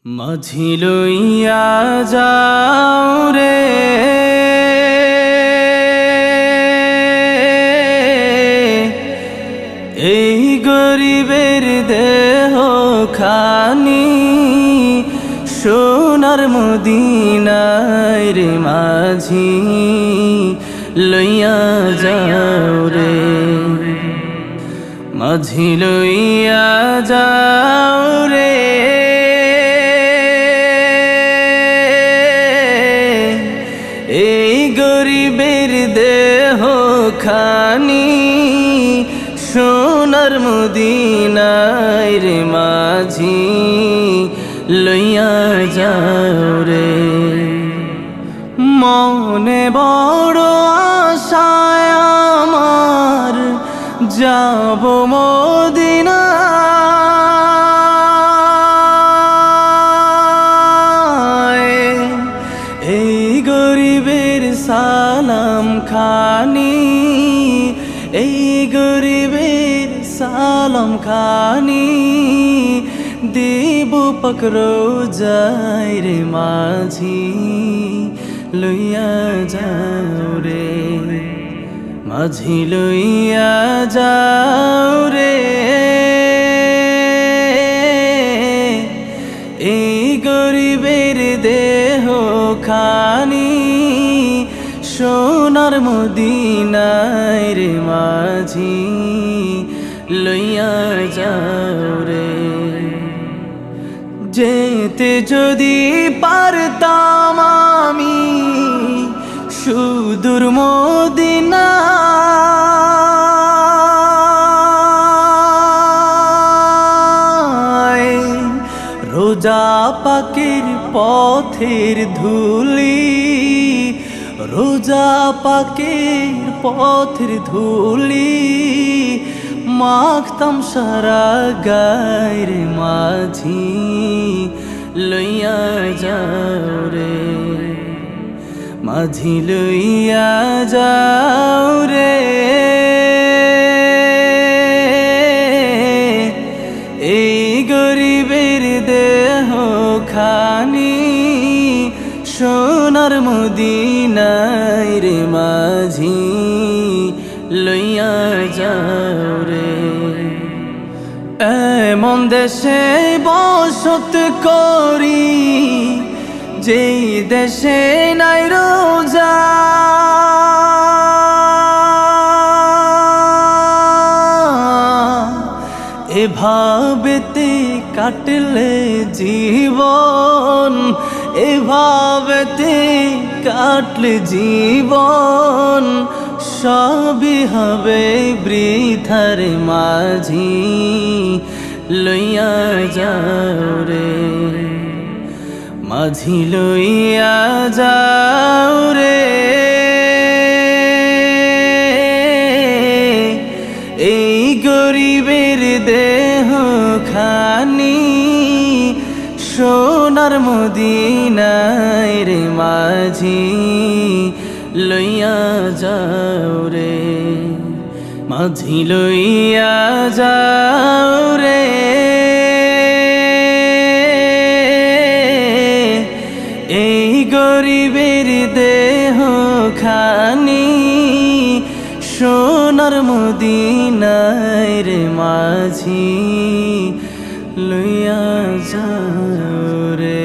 মাঝি লইয়া যাও রে এই গরিবের দেহ খানি সোনার মদিনায় রে মাঝি লইয়া যাও রে মাঝি লইয়া যাও রে এই গরিবের দেহ খানি সোনার মদিনায় রে মাঝি লইয়া যাও রে মনে বড় আশায় আমার যাব মদিনা এই গরিবের সালাম খানি এই গরিবের সালাম খানি দেব পকড়ো যাই রে মাঝি লইয়া যাও রে মাঝি লইয়া যাও রে এই গরিবের দেহ খানি সোনার মদিনায় রে মাঝি লইয়া যাও রে যেতে যদি পারতাম আমি সুদূর মদিনা রোজা পাকের পথের ধুলি রোজা পাকের পথের ধুলি মাখতাম সারা গায়ের মাঝি লইয়া যাও রে মাঝি লইয়া যাও রে এই গরিবের দেহ খানি সোনার মদিনায় রে মাঝি লইয়া যাও রে এমন দেশে বসত করি যেই দেশে নাই রোজা এভাবেতে কাটলে জীবন এভাবেতে কাটলে জীবন সবই হবে বৃথার মাঝি লইয়া যাও রে মাঝি লইয়া যাও রে এই গরিবের দেহ খানি সোনার মদিনায় রে মাঝি লইয়া যাও রে মাঝি লইয়া যাও রে এই গরিবের দেহ খানি সোনার মদিনায় রে মাঝি লইয়া যাও রে।